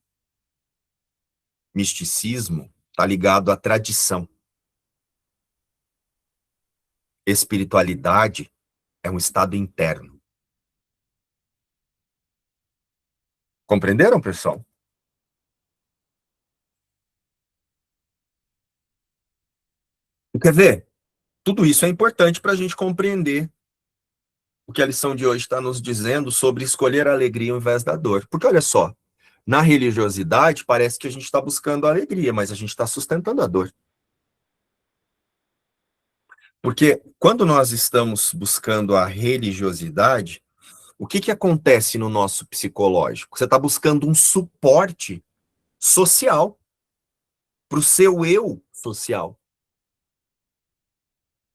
misticismo, está ligado à tradição. Espiritualidade é um estado interno. Compreenderam, pessoal? Quer ver? Tudo isso é importante para a gente compreender o que a lição de hoje está nos dizendo sobre escolher a alegria ao invés da dor. Porque olha só, na religiosidade parece que a gente está buscando a alegria, mas a gente está sustentando a dor. Porque quando nós estamos buscando a religiosidade, o que, que acontece no nosso psicológico? Você está buscando um suporte social. para o seu eu social.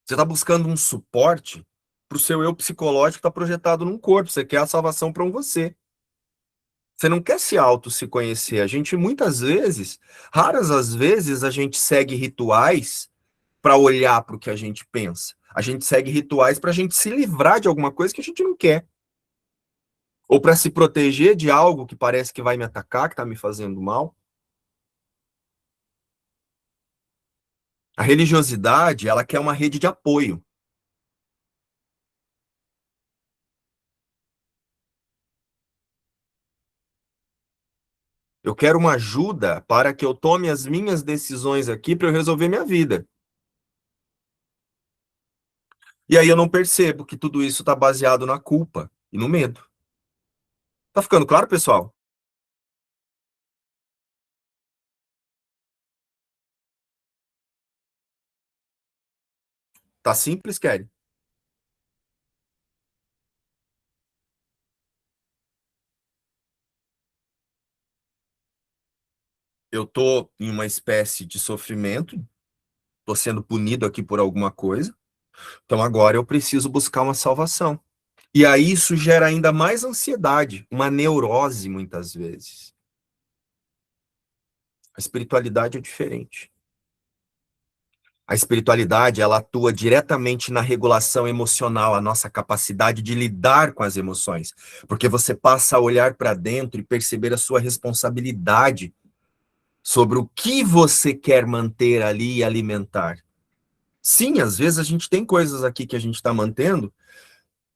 Você está buscando um suporte para o seu eu psicológico que está projetado num corpo. Você quer a salvação para um você. Você não quer se conhecer. A gente muitas vezes, raras as vezes, a gente segue rituais para olhar para o que a gente pensa. A gente segue rituais para a gente se livrar de alguma coisa que a gente não quer. Ou para se proteger de algo que parece que vai me atacar, que está me fazendo mal. A religiosidade, ela quer uma rede de apoio. Eu quero uma ajuda para que eu tome as minhas decisões aqui para eu resolver minha vida. E aí eu não percebo que tudo isso está baseado na culpa e no medo. Tá ficando claro, pessoal? Tá simples, Kelly? Eu tô em uma espécie de sofrimento, tô sendo punido aqui por alguma coisa, então agora eu preciso buscar uma salvação. E aí isso gera ainda mais ansiedade, uma neurose muitas vezes. A espiritualidade é diferente. A espiritualidade, ela atua diretamente na regulação emocional, a nossa capacidade de lidar com as emoções, porque você passa a olhar para dentro e perceber a sua responsabilidade sobre o que você quer manter ali e alimentar. Sim, às vezes a gente tem coisas aqui que a gente está mantendo,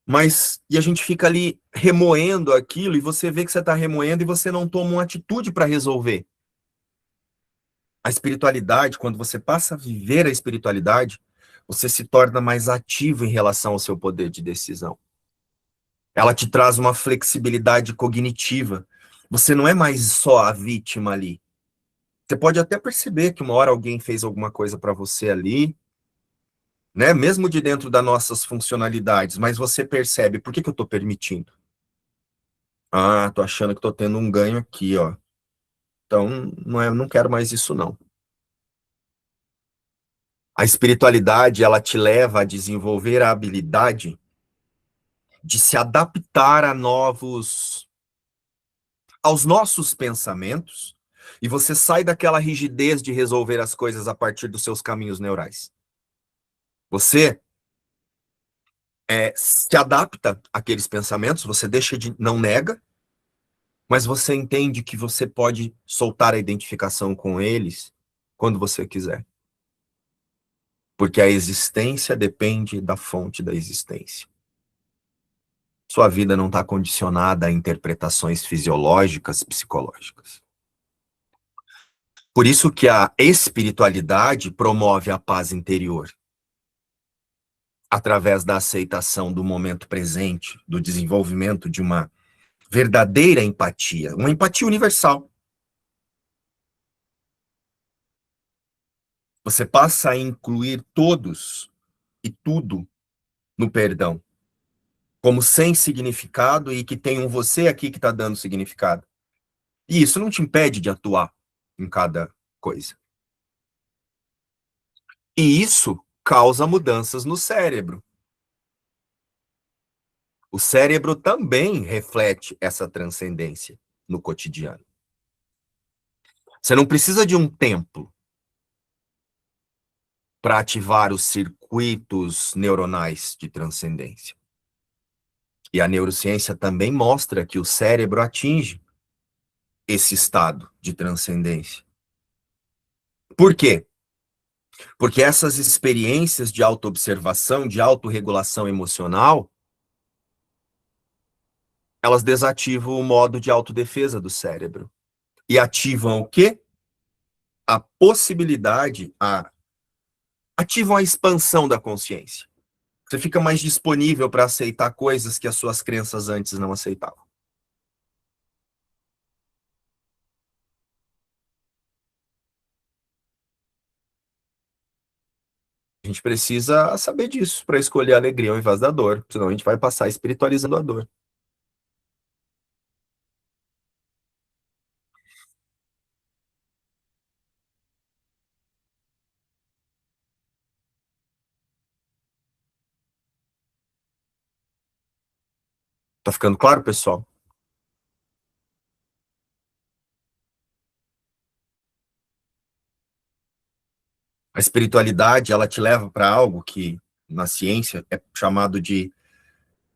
mas e a gente fica ali remoendo aquilo e você vê que você está remoendo e você não toma uma atitude para resolver. A espiritualidade, quando você passa a viver a espiritualidade, você se torna mais ativo em relação ao seu poder de decisão. Ela te traz uma flexibilidade cognitiva. Você não é mais só a vítima ali. Você pode até perceber que uma hora alguém fez alguma coisa para você ali, né? Mesmo de dentro das nossas funcionalidades, mas você percebe, por que que eu estou permitindo? Ah, tô achando que tô tendo um ganho aqui, ó. Então, não quero mais isso, não. A espiritualidade, ela te leva a desenvolver a habilidade de se adaptar aos nossos pensamentos, e você sai daquela rigidez de resolver as coisas a partir dos seus caminhos neurais. Você se adapta àqueles pensamentos, você deixa de, não nega, mas você entende que você pode soltar a identificação com eles quando você quiser. Porque a existência depende da fonte da existência. Sua vida não está condicionada a interpretações fisiológicas, psicológicas. Por isso que a espiritualidade promove a paz interior, através da aceitação do momento presente, do desenvolvimento de uma verdadeira empatia, uma empatia universal. Você passa a incluir todos e tudo no perdão, como sem significado e que tem um você aqui que está dando significado. E isso não te impede de atuar em cada coisa. E isso causa mudanças no cérebro. O cérebro também reflete essa transcendência no cotidiano. Você não precisa de um templo para ativar os circuitos neuronais de transcendência. E a neurociência também mostra que o cérebro atinge esse estado de transcendência. Por quê? Porque essas experiências de autoobservação, de autorregulação emocional, elas desativam o modo de autodefesa do cérebro. E ativam o quê? A possibilidade, ativam a expansão da consciência. Você fica mais disponível para aceitar coisas que as suas crenças antes não aceitavam. A gente precisa saber disso para escolher a alegria ao invés da dor, senão a gente vai passar espiritualizando a dor. Tá ficando claro, pessoal? A espiritualidade, ela te leva para algo que na ciência é chamado de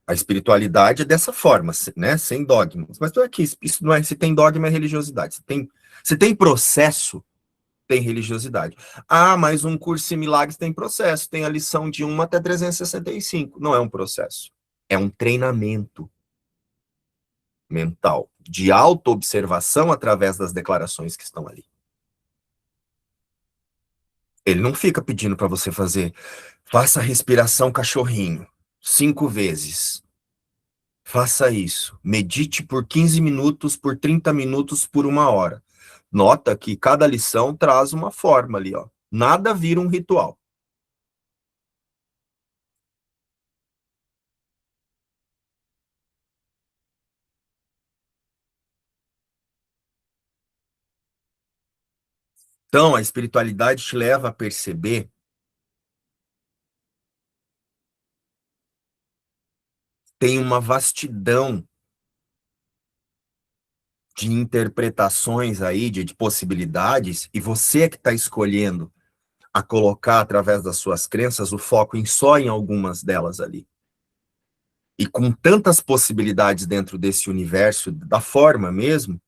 a espiritualidade é dessa forma, né? Sem dogmas. Mas não é que isso não é, se tem dogma é religiosidade. Se tem processo, tem religiosidade. Ah, mas um curso em milagres tem processo, tem a lição de 1 até 365. Não é um processo. É um treinamento mental de autoobservação através das declarações que estão ali. Ele não fica pedindo para você faça a respiração cachorrinho 5 vezes. Faça isso. Medite por 15 minutos, por 30 minutos, por 1 hora. Nota que cada lição traz uma forma ali, ó. Nada vira um ritual. Então, a espiritualidade te leva a perceber, tem uma vastidão de interpretações aí, de possibilidades, e você é que está escolhendo a colocar, através das suas crenças, o foco só em algumas delas ali. E com tantas possibilidades dentro desse universo, da forma mesmo,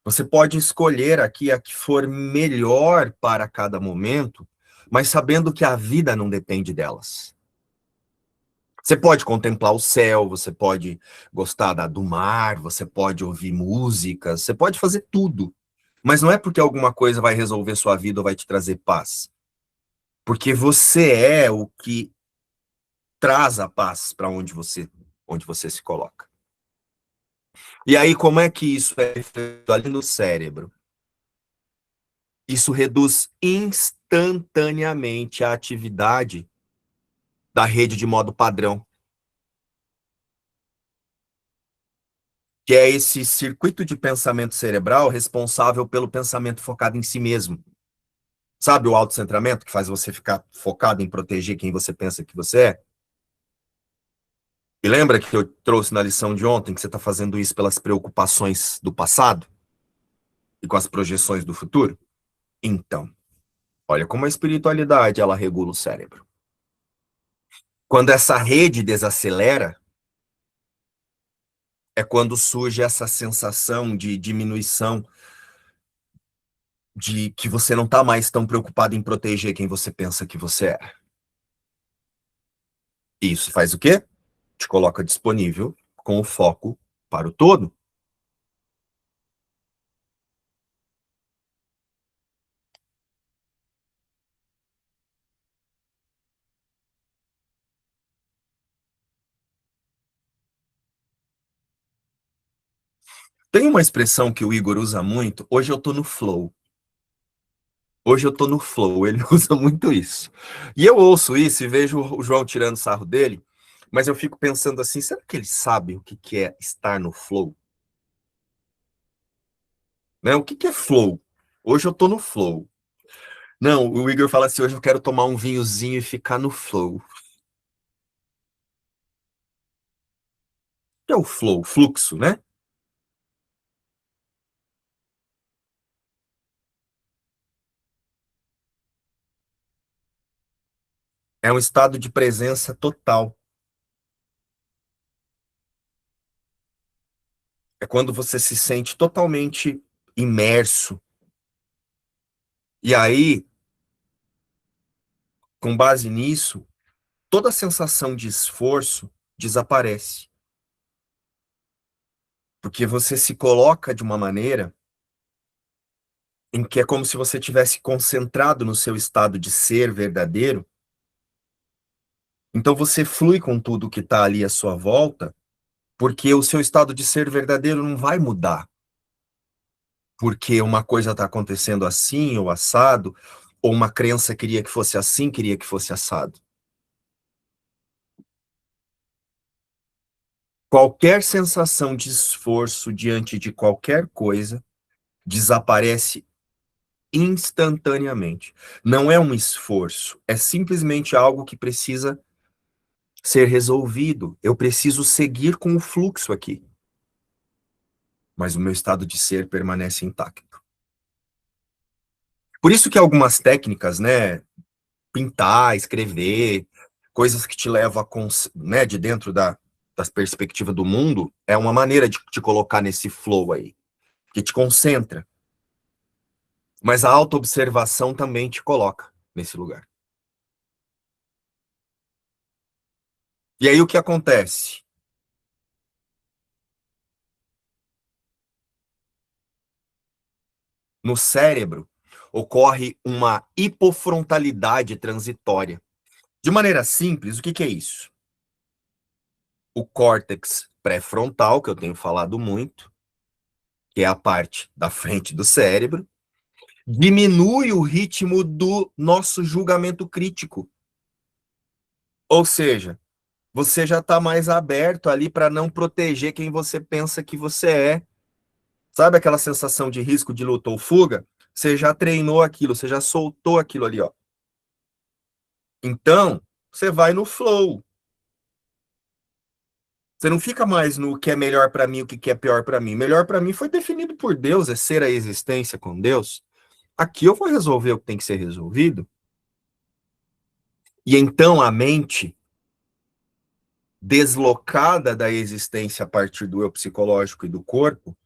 você pode escolher aqui a que for melhor para cada momento, mas sabendo que a vida não depende delas. Você pode contemplar o céu, você pode gostar do mar, você pode ouvir músicas, você pode fazer tudo. Mas não é porque alguma coisa vai resolver sua vida ou vai te trazer paz. Porque você é o que traz a paz para onde você se coloca. E aí, como é que isso é feito ali no cérebro? Isso reduz instantaneamente a atividade da rede de modo padrão, que é esse circuito de pensamento cerebral responsável pelo pensamento focado em si mesmo. Sabe o autocentramento, que faz você ficar focado em proteger quem você pensa que você é? E lembra que eu trouxe na lição de ontem que você está fazendo isso pelas preocupações do passado e com as projeções do futuro? Então, olha como a espiritualidade ela regula o cérebro. Quando essa rede desacelera, é quando surge essa sensação de diminuição, de que você não está mais tão preocupado em proteger quem você pensa que você é. Isso faz o quê? Te coloca disponível com o foco para o todo. Tem uma expressão que o Igor usa muito, hoje eu tô no flow. Hoje eu tô no flow, ele usa muito isso. E eu ouço isso e vejo o João tirando sarro dele, mas eu fico pensando assim, será que ele sabe o que é estar no flow? Né? O que é flow? Hoje eu tô no flow. Não, o Igor fala assim, hoje eu quero tomar um vinhozinho e ficar no flow. O que é o flow? Fluxo, né? É um estado de presença total. É quando você se sente totalmente imerso. E aí, com base nisso, toda a sensação de esforço desaparece. Porque você se coloca de uma maneira em que é como se você tivesse concentrado no seu estado de ser verdadeiro. Então você flui com tudo que está ali à sua volta, porque o seu estado de ser verdadeiro não vai mudar. Porque uma coisa está acontecendo assim ou assado, ou uma crença queria que fosse assim, queria que fosse assado. Qualquer sensação de esforço diante de qualquer coisa desaparece instantaneamente. Não é um esforço, é simplesmente algo que precisa ser resolvido. Eu preciso seguir com o fluxo aqui. Mas o meu estado de ser permanece intacto. Por isso que algumas técnicas, né, pintar, escrever, coisas que te levam a, né, de dentro da perspectiva do mundo, é uma maneira de te colocar nesse flow aí, que te concentra. Mas a autoobservação também te coloca nesse lugar. E aí o que acontece? No cérebro ocorre uma hipofrontalidade transitória. De maneira simples, o que é isso? O córtex pré-frontal, que eu tenho falado muito, que é a parte da frente do cérebro, diminui o ritmo do nosso julgamento crítico. Ou seja, você já está mais aberto ali para não proteger quem você pensa que você é. Sabe aquela sensação de risco, de luta ou fuga? Você já treinou aquilo, você já soltou aquilo ali, ó. Então, você vai no flow. Você não fica mais no que é melhor para mim, o que é pior para mim. Melhor para mim foi definido por Deus, é ser a existência com Deus. Aqui eu vou resolver o que tem que ser resolvido. E então a mente, deslocada da existência a partir do eu psicológico e do corpo,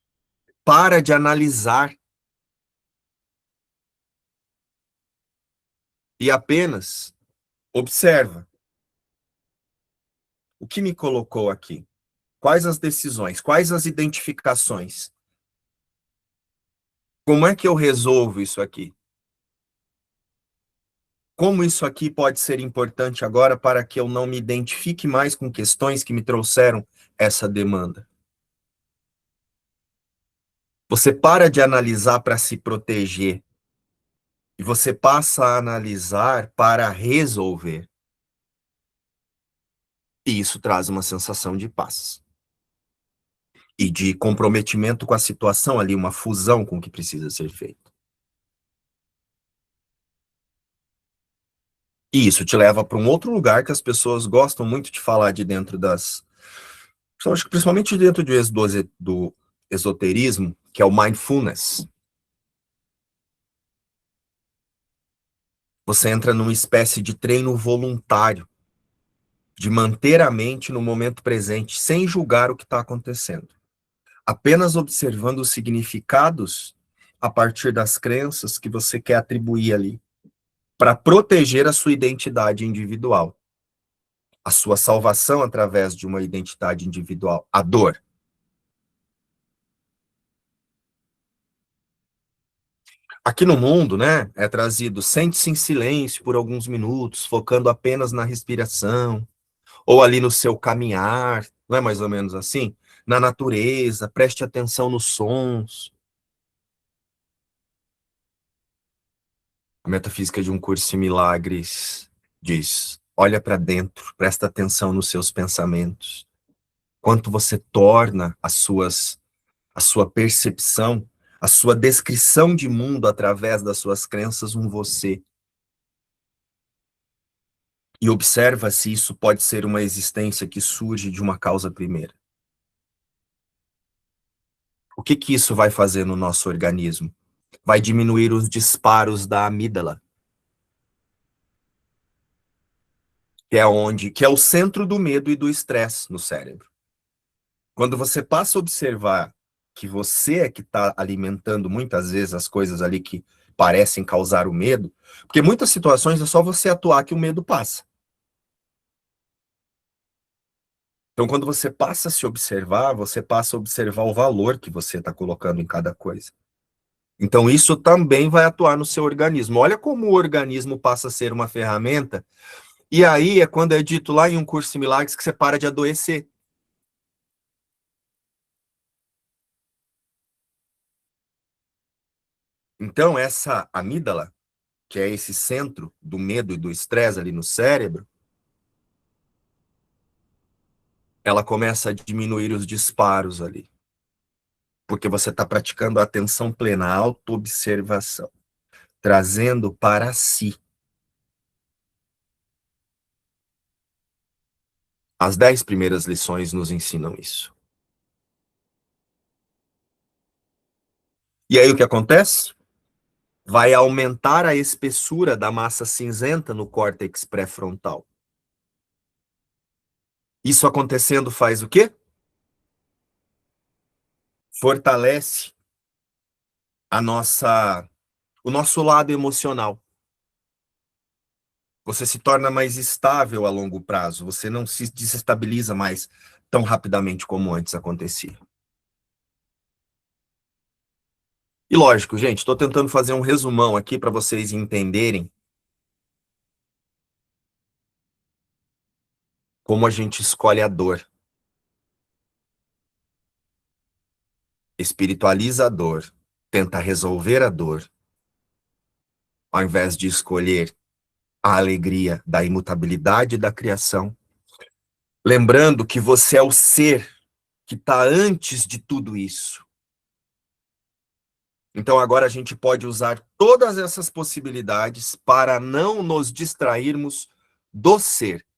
para de analisar e apenas observa. O que me colocou aqui? Quais as decisões? Quais as identificações? Como é que eu resolvo isso aqui? Como isso aqui pode ser importante agora para que eu não me identifique mais com questões que me trouxeram essa demanda? Você para de analisar para se proteger e você passa a analisar para resolver. E isso traz uma sensação de paz e de comprometimento com a situação ali, uma fusão com o que precisa ser feito. E isso te leva para um outro lugar que as pessoas gostam muito de falar de dentro das... Acho que principalmente dentro do esoterismo, que é o mindfulness. Você entra numa espécie de treino voluntário, de manter a mente no momento presente, sem julgar o que está acontecendo. Apenas observando os significados a partir das crenças que você quer atribuir ali, para proteger a sua identidade individual. A sua salvação através de uma identidade individual. A dor. Aqui no mundo, né, é trazido, sente-se em silêncio por alguns minutos, focando apenas na respiração, ou ali no seu caminhar, não é mais ou menos assim? Na natureza, preste atenção nos sons. A metafísica de um curso em milagres diz: olha para dentro, presta atenção nos seus pensamentos. Quanto você torna a sua percepção, a sua descrição de mundo através das suas crenças um você. E observa se isso pode ser uma existência que surge de uma causa primeira. O que que isso vai fazer no nosso organismo? Vai diminuir os disparos da amígdala, que é o centro do medo e do estresse no cérebro. Quando você passa a observar que você é que está alimentando muitas vezes as coisas ali que parecem causar o medo, porque muitas situações é só você atuar que o medo passa. Então, quando você passa a se observar, você passa a observar o valor que você está colocando em cada coisa. Então, isso também vai atuar no seu organismo. Olha como o organismo passa a ser uma ferramenta, e aí é quando é dito lá em um curso de milagres que você para de adoecer. Então, essa amígdala, que é esse centro do medo e do estresse ali no cérebro, ela começa a diminuir os disparos ali. Porque você está praticando a atenção plena, a autoobservação, trazendo para si. As 10 primeiras lições nos ensinam isso. E aí o que acontece? Vai aumentar a espessura da massa cinzenta no córtex pré-frontal. Isso acontecendo faz o quê? Fortalece o nosso lado emocional. Você se torna mais estável a longo prazo, você não se desestabiliza mais tão rapidamente como antes acontecia. E lógico, gente, estou tentando fazer um resumão aqui para vocês entenderem como a gente escolhe a dor. Espiritualiza a dor, tenta resolver a dor, ao invés de escolher a alegria da imutabilidade da criação, lembrando que você é o ser que está antes de tudo isso. Então agora a gente pode usar todas essas possibilidades para não nos distrairmos do ser.